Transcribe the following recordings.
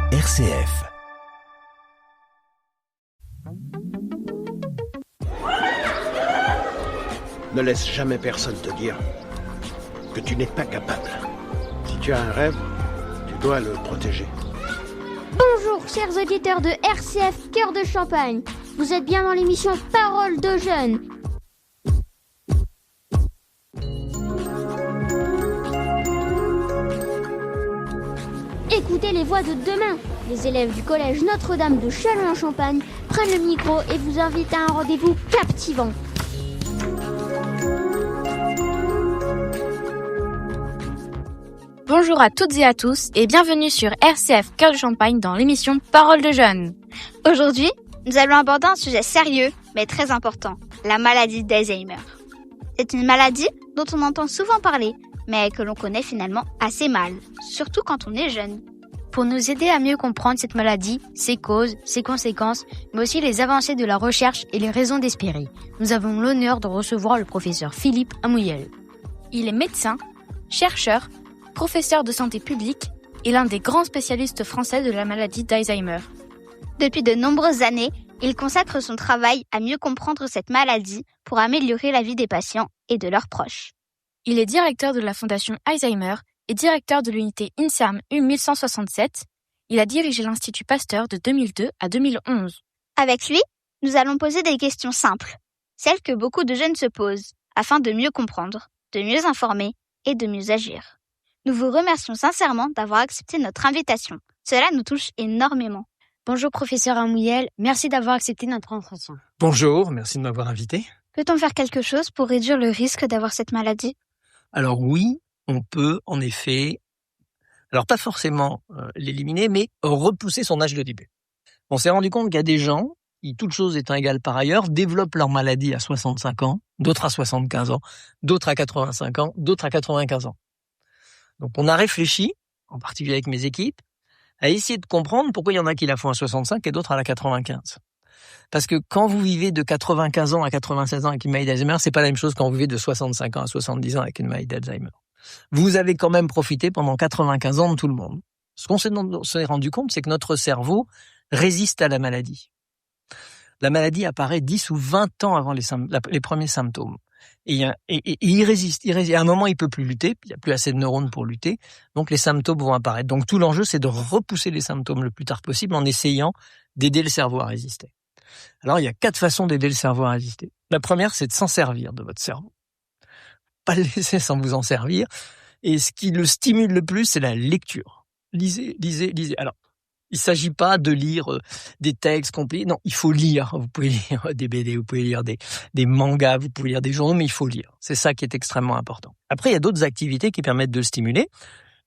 RCF. Ne laisse jamais personne te dire que tu n'es pas capable. Si tu as un rêve, tu dois le protéger. Bonjour chers auditeurs de RCF Cœur de Champagne. Vous êtes bien dans l'émission Parole de jeunes. Écoutez les voix de demain. Les élèves du collège Notre-Dame de Châlons-en-Champagne prennent le micro et vous invitent à un rendez-vous captivant. Bonjour à toutes et à tous et bienvenue sur RCF Cœur de Champagne dans l'émission Parole de jeunes. Aujourd'hui, nous allons aborder un sujet sérieux mais très important, la maladie d'Alzheimer. C'est une maladie dont on entend souvent parler, mais que l'on connaît finalement assez mal, surtout quand on est jeune. Pour nous aider à mieux comprendre cette maladie, ses causes, ses conséquences, mais aussi les avancées de la recherche et les raisons d'espérer, nous avons l'honneur de recevoir le professeur Philippe Amouyel. Il est médecin, chercheur, professeur de santé publique et l'un des grands spécialistes français de la maladie d'Alzheimer. Depuis de nombreuses années, il consacre son travail à mieux comprendre cette maladie pour améliorer la vie des patients et de leurs proches. Il est directeur de la Fondation Alzheimer et directeur de l'unité INSERM U1167. Il a dirigé l'Institut Pasteur de 2002 à 2011. Avec lui, nous allons poser des questions simples, celles que beaucoup de jeunes se posent, afin de mieux comprendre, de mieux informer et de mieux agir. Nous vous remercions sincèrement d'avoir accepté notre invitation. Cela nous touche énormément. Bonjour professeur Amouyel, merci d'avoir accepté notre entretien. Bonjour, merci de m'avoir invité. Peut-on faire quelque chose pour réduire le risque d'avoir cette maladie ? Alors oui, on peut en effet, alors pas forcément l'éliminer, mais repousser son âge de début. On s'est rendu compte qu'il y a des gens qui, toutes choses étant égales par ailleurs, développent leur maladie à 65 ans, d'autres à 75 ans, d'autres à 85 ans, d'autres à 95 ans. Donc on a réfléchi, en particulier avec mes équipes, à essayer de comprendre pourquoi il y en a qui la font à 65 et d'autres à la 95. Parce que quand vous vivez de 95 ans à 96 ans avec une maladie d'Alzheimer, c'est pas la même chose quand vous vivez de 65 ans à 70 ans avec une maladie d'Alzheimer. Vous avez quand même profité pendant 95 ans de tout le monde. Ce qu'on s'est rendu compte, c'est que notre cerveau résiste à la maladie. La maladie apparaît 10 ou 20 ans avant les premiers symptômes. Et il résiste. À un moment, il peut plus lutter. Il n'y a plus assez de neurones pour lutter. Donc, les symptômes vont apparaître. Donc, tout l'enjeu, c'est de repousser les symptômes le plus tard possible en essayant d'aider le cerveau à résister. Alors, il y a 4 façons d'aider le cerveau à résister. La première, c'est de s'en servir de votre cerveau. Pas le laisser sans vous en servir. Et ce qui le stimule le plus, c'est la lecture. Lisez. Alors, il ne s'agit pas de lire des textes compliqués. Non, il faut lire. Vous pouvez lire des BD, vous pouvez lire des mangas, vous pouvez lire des journaux, mais il faut lire. C'est ça qui est extrêmement important. Après, il y a d'autres activités qui permettent de le stimuler.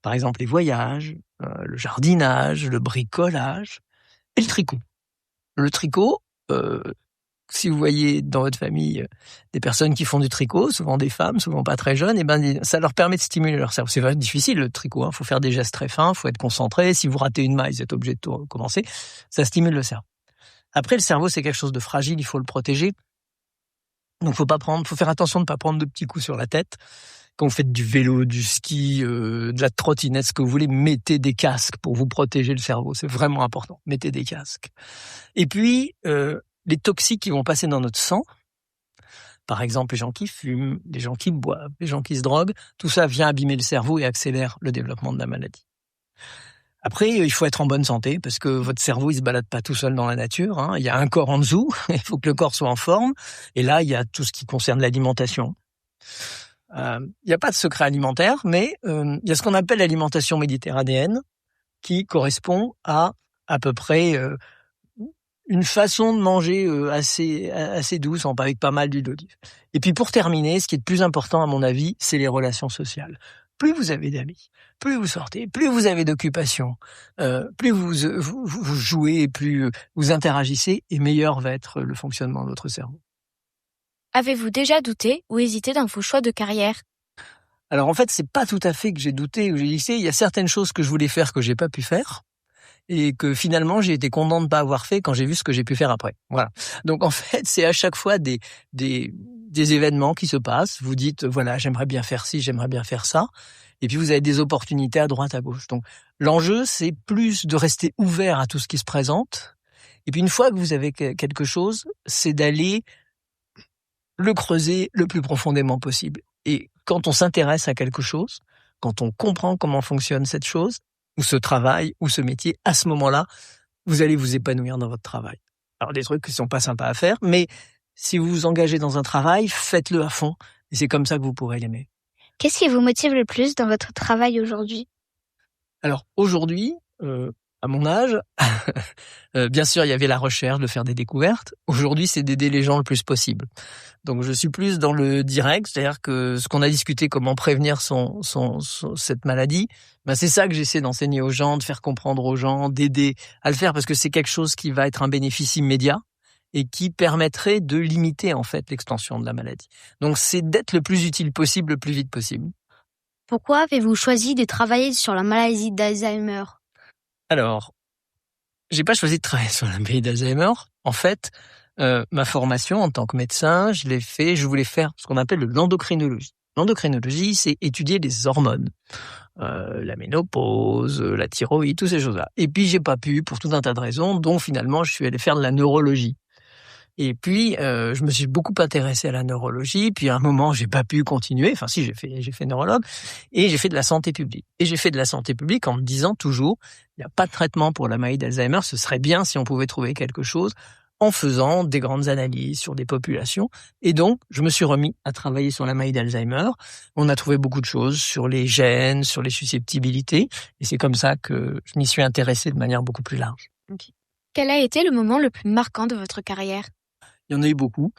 Par exemple, les voyages, le jardinage, le bricolage et le tricot. Le tricot, si vous voyez dans votre famille des personnes qui font du tricot, souvent des femmes, souvent pas très jeunes, ça leur permet de stimuler leur cerveau. C'est vraiment difficile le tricot, hein. Faut faire des gestes très fins, faut être concentré. Si vous ratez une maille, vous êtes obligé de tout recommencer. Ça stimule le cerveau. Après, le cerveau, c'est quelque chose de fragile, il faut le protéger. Donc, faut faire attention de ne pas prendre de petits coups sur la tête. Quand vous faites du vélo, du ski, de la trottinette, ce que vous voulez, mettez des casques pour vous protéger le cerveau. C'est vraiment important. Mettez des casques. Et puis, les toxiques qui vont passer dans notre sang, par exemple les gens qui fument, les gens qui boivent, les gens qui se droguent, tout ça vient abîmer le cerveau et accélère le développement de la maladie. Après, il faut être en bonne santé parce que votre cerveau, il se balade pas tout seul dans la nature, hein. Il y a un corps en dessous, il faut que le corps soit en forme. Et là, il y a tout ce qui concerne l'alimentation. Il n'y a pas de secret alimentaire, mais il y a ce qu'on appelle l'alimentation méditerranéenne qui correspond à peu près une façon de manger assez douce, avec pas mal d'huile d'olive. Et puis pour terminer, ce qui est le plus important à mon avis, c'est les relations sociales. Plus vous avez d'amis, plus vous sortez, plus vous avez d'occupations, plus vous jouez, plus vous interagissez, et meilleur va être le fonctionnement de votre cerveau. Avez-vous déjà douté ou hésité dans vos choix de carrière ? Alors en fait, c'est pas tout à fait que j'ai douté ou j'ai hésité. Il y a certaines choses que je voulais faire que j'ai pas pu faire. et que finalement j'ai été content de pas avoir fait quand j'ai vu ce que j'ai pu faire après. Voilà. Donc en fait, c'est à chaque fois des événements qui se passent. Vous dites voilà, j'aimerais bien faire ci, j'aimerais bien faire ça, et puis vous avez des opportunités à droite, à gauche. Donc l'enjeu, c'est plus de rester ouvert à tout ce qui se présente. Et puis une fois que vous avez quelque chose, c'est d'aller le creuser le plus profondément possible. Et quand on s'intéresse à quelque chose, quand on comprend comment fonctionne cette chose, ou ce travail, ou ce métier, à ce moment-là, vous allez vous épanouir dans votre travail. Alors des trucs qui sont pas sympas à faire, mais si vous vous engagez dans un travail, faites-le à fond, et c'est comme ça que vous pourrez l'aimer. Qu'est-ce qui vous motive le plus dans votre travail aujourd'hui? Alors aujourd'hui, à mon âge, bien sûr, il y avait la recherche de faire des découvertes. Aujourd'hui, c'est d'aider les gens le plus possible. Donc, je suis plus dans le direct, c'est-à-dire que ce qu'on a discuté, comment prévenir cette maladie, ben c'est ça que j'essaie d'enseigner aux gens, de faire comprendre aux gens, d'aider à le faire, parce que c'est quelque chose qui va être un bénéfice immédiat et qui permettrait de limiter en fait l'extension de la maladie. Donc, c'est d'être le plus utile possible, le plus vite possible. Pourquoi avez-vous choisi de travailler sur la maladie d'Alzheimer? Alors, j'ai pas choisi de travailler sur la maladie d'Alzheimer. En fait, ma formation en tant que médecin, je voulais faire ce qu'on appelle l'endocrinologie. L'endocrinologie, c'est étudier les hormones, la ménopause, la thyroïde, toutes ces choses-là. Et puis, j'ai pas pu, pour tout un tas de raisons, dont finalement, je suis allé faire de la neurologie. Et puis, je me suis beaucoup intéressé à la neurologie. Puis, à un moment, j'ai pas pu continuer. Enfin, si, j'ai fait neurologue. Et j'ai fait de la santé publique. Et j'ai fait de la santé publique en me disant toujours, il n'y a pas de traitement pour la maladie d'Alzheimer. Ce serait bien si on pouvait trouver quelque chose en faisant des grandes analyses sur des populations. Et donc, je me suis remis à travailler sur la maladie d'Alzheimer. On a trouvé beaucoup de choses sur les gènes, sur les susceptibilités. Et c'est comme ça que je m'y suis intéressé de manière beaucoup plus large. Okay. Quel a été le moment le plus marquant de votre carrière? Il y en a eu beaucoup.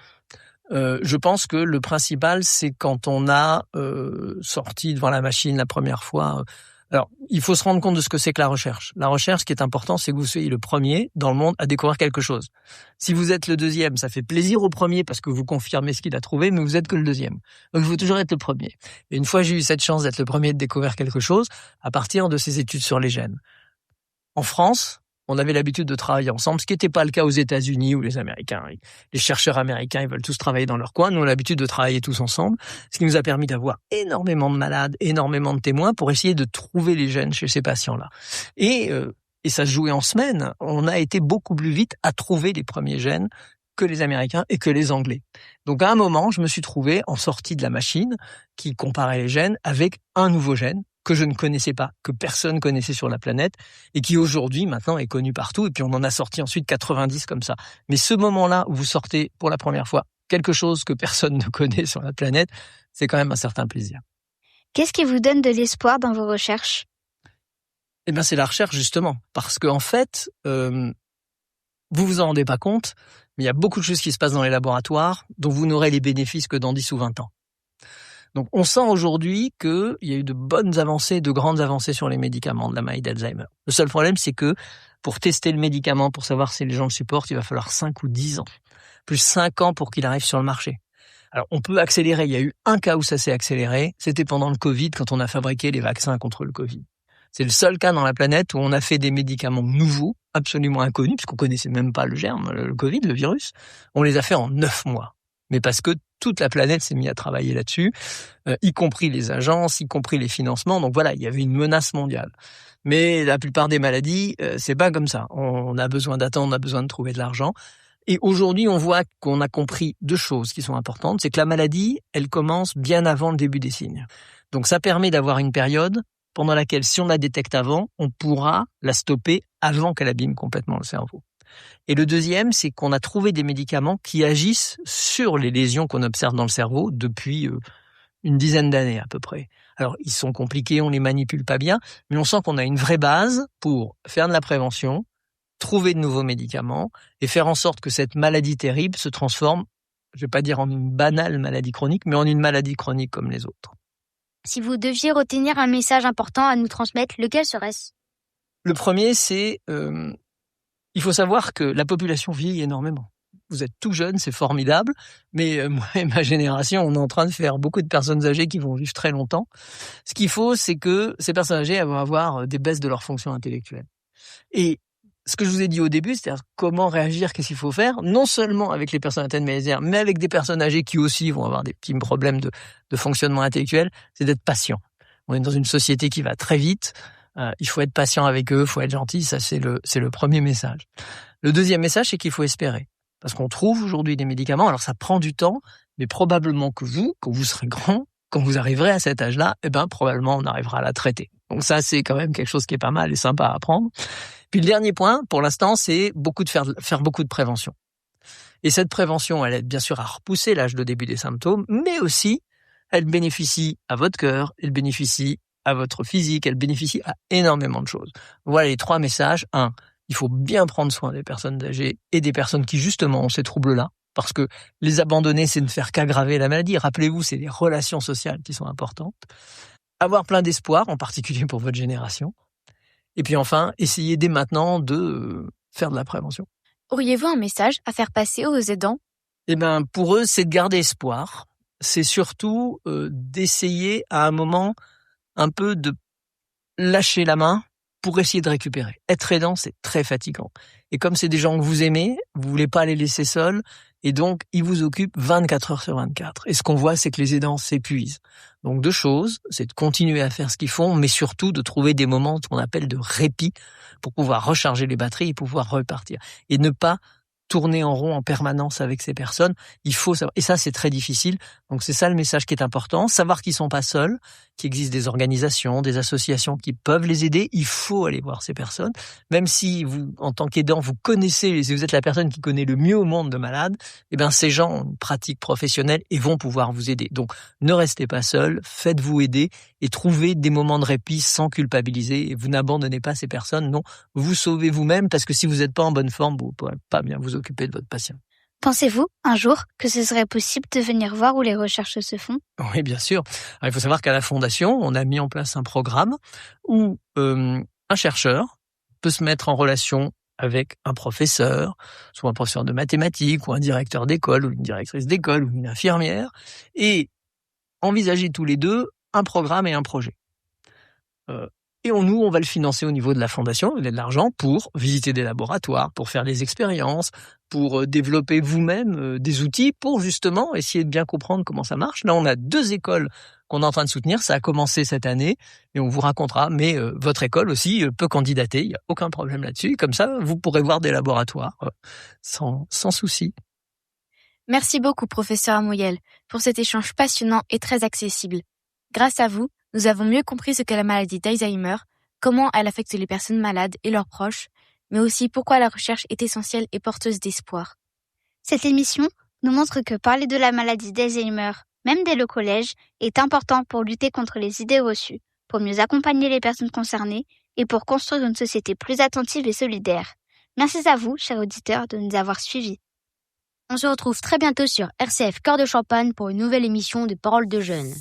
Je pense que le principal, c'est quand on a sorti devant la machine la première fois. Alors, il faut se rendre compte de ce que c'est que la recherche. La recherche, ce qui est important, c'est que vous soyez le premier dans le monde à découvrir quelque chose. Si vous êtes le deuxième, ça fait plaisir au premier parce que vous confirmez ce qu'il a trouvé, mais vous êtes que le deuxième. Donc, il faut toujours être le premier. Et une fois j'ai eu cette chance d'être le premier de découvrir quelque chose, à partir de ces études sur les gènes. En France, on avait l'habitude de travailler ensemble, ce qui n'était pas le cas aux États-Unis ou les Américains. Les chercheurs américains, ils veulent tous travailler dans leur coin. Nous, on a l'habitude de travailler tous ensemble, ce qui nous a permis d'avoir énormément de malades, énormément de témoins pour essayer de trouver les gènes chez ces patients-là. Et ça se jouait en semaines. On a été beaucoup plus vite à trouver les premiers gènes que les Américains et que les Anglais. Donc, à un moment, je me suis trouvé en sortie de la machine qui comparait les gènes avec un nouveau gène que je ne connaissais pas, que personne connaissait sur la planète, et qui aujourd'hui, maintenant, est connu partout, et puis on en a sorti ensuite 90 comme ça. Mais ce moment-là où vous sortez pour la première fois quelque chose que personne ne connaît sur la planète, c'est quand même un certain plaisir. Qu'est-ce qui vous donne de l'espoir dans vos recherches? Eh bien, c'est la recherche, justement, parce qu'en fait, vous vous en rendez pas compte, mais il y a beaucoup de choses qui se passent dans les laboratoires dont vous n'aurez les bénéfices que dans 10 ou 20 ans. Donc, on sent aujourd'hui qu'il y a eu de bonnes avancées, de grandes avancées sur les médicaments de la maladie d'Alzheimer. Le seul problème, c'est que pour tester le médicament, pour savoir si les gens le supportent, il va falloir 5 ou 10 ans. Plus 5 ans pour qu'il arrive sur le marché. Alors, on peut accélérer. Il y a eu un cas où ça s'est accéléré. C'était pendant le Covid, quand on a fabriqué les vaccins contre le Covid. C'est le seul cas dans la planète où on a fait des médicaments nouveaux, absolument inconnus, puisqu'on connaissait même pas le germe, le Covid, le virus. On les a fait en 9 mois. Mais parce que toute la planète s'est mise à travailler là-dessus, y compris les agences, y compris les financements. Donc voilà, il y avait une menace mondiale. Mais la plupart des maladies, c'est pas comme ça. On a besoin d'attendre, on a besoin de trouver de l'argent. Et aujourd'hui, on voit qu'on a compris 2 choses qui sont importantes. C'est que la maladie, elle commence bien avant le début des signes. Donc ça permet d'avoir une période pendant laquelle, si on la détecte avant, on pourra la stopper avant qu'elle abîme complètement le cerveau. Et le deuxième, c'est qu'on a trouvé des médicaments qui agissent sur les lésions qu'on observe dans le cerveau depuis une dizaine d'années à peu près. Alors, ils sont compliqués, on les manipule pas bien, mais on sent qu'on a une vraie base pour faire de la prévention, trouver de nouveaux médicaments et faire en sorte que cette maladie terrible se transforme, je vais pas dire en une banale maladie chronique, mais en une maladie chronique comme les autres. Si vous deviez retenir un message important à nous transmettre, lequel serait-ce? Le premier, c'est il faut savoir que la population vieillit énormément. Vous êtes tout jeune, c'est formidable, mais moi et ma génération, on est en train de faire beaucoup de personnes âgées qui vont vivre très longtemps. Ce qu'il faut, c'est que ces personnes âgées vont avoir des baisses de leur fonction intellectuelle. Et ce que je vous ai dit au début, c'est-à-dire comment réagir, qu'est-ce qu'il faut faire, non seulement avec les personnes atteintes de maladie Alzheimer, mais avec des personnes âgées qui aussi vont avoir des petits problèmes de fonctionnement intellectuel, c'est d'être patient. On est dans une société qui va très vite, il faut être patient avec eux, il faut être gentil, ça c'est le premier message. Le deuxième message, c'est qu'il faut espérer. Parce qu'on trouve aujourd'hui des médicaments, alors ça prend du temps, mais probablement que vous, quand vous serez grand, quand vous arriverez à cet âge-là, probablement on arrivera à la traiter. Donc ça, c'est quand même quelque chose qui est pas mal et sympa à apprendre. Puis le dernier point, pour l'instant, c'est faire beaucoup de prévention. Et cette prévention, elle aide bien sûr à repousser l'âge de début des symptômes, mais aussi, elle bénéficie à votre cœur, elle bénéficie à votre physique, elle bénéficie à énormément de choses. Voilà les 3 messages. 1, il faut bien prendre soin des personnes âgées et des personnes qui justement ont ces troubles-là, parce que les abandonner, c'est ne faire qu'aggraver la maladie. Rappelez-vous, c'est les relations sociales qui sont importantes. Avoir plein d'espoir, en particulier pour votre génération. Et puis enfin, essayez dès maintenant de faire de la prévention. Auriez-vous un message à faire passer aux aidants ? Pour eux, c'est de garder espoir. C'est surtout d'essayer à un moment un peu de lâcher la main pour essayer de récupérer. Être aidant, c'est très fatigant. Et comme c'est des gens que vous aimez, vous voulez pas les laisser seuls, et donc ils vous occupent 24 heures sur 24. Et ce qu'on voit, c'est que les aidants s'épuisent. Donc 2 choses, c'est de continuer à faire ce qu'ils font, mais surtout de trouver des moments qu'on appelle de répit pour pouvoir recharger les batteries et pouvoir repartir. Et ne pas tourner en rond en permanence avec ces personnes. Il faut savoir, et ça c'est très difficile. Donc c'est ça le message qui est important, savoir qu'ils sont pas seuls, qu'il existe des organisations, des associations qui peuvent les aider. Il faut aller voir ces personnes, même si vous, en tant qu'aidant, vous connaissez, si vous êtes la personne qui connaît le mieux au monde de malades, ces gens ont une pratique professionnelle et vont pouvoir vous aider. Donc ne restez pas seuls, faites-vous aider et trouvez des moments de répit sans culpabiliser. Et vous n'abandonnez pas ces personnes, non, vous sauvez vous-même, parce que si vous n'êtes pas en bonne forme, vous ne pourrez pas bien vous occuper de votre patient. Pensez-vous, un jour, que ce serait possible de venir voir où les recherches se font ? Oui, bien sûr. Alors, il faut savoir qu'à la Fondation, on a mis en place un programme où un chercheur peut se mettre en relation avec un professeur, soit un professeur de mathématiques, ou un directeur d'école, ou une directrice d'école, ou une infirmière, et envisager tous les 2 un programme et un projet. Et on va le financer au niveau de la Fondation, il y a de l'argent pour visiter des laboratoires, pour faire des expériences, pour développer vous-même des outils pour justement essayer de bien comprendre comment ça marche. Là, on a 2 écoles qu'on est en train de soutenir, ça a commencé cette année et on vous racontera, mais votre école aussi peut candidater, il n'y a aucun problème là-dessus. Comme ça, vous pourrez voir des laboratoires sans souci. Merci beaucoup, professeur Amouyel, pour cet échange passionnant et très accessible. Grâce à vous, nous avons mieux compris ce qu'est la maladie d'Alzheimer, comment elle affecte les personnes malades et leurs proches, mais aussi pourquoi la recherche est essentielle et porteuse d'espoir. Cette émission nous montre que parler de la maladie d'Alzheimer, même dès le collège, est important pour lutter contre les idées reçues, pour mieux accompagner les personnes concernées et pour construire une société plus attentive et solidaire. Merci à vous, chers auditeurs, de nous avoir suivis. On se retrouve très bientôt sur RCF Cœur de Champagne pour une nouvelle émission de Paroles de Jeunes.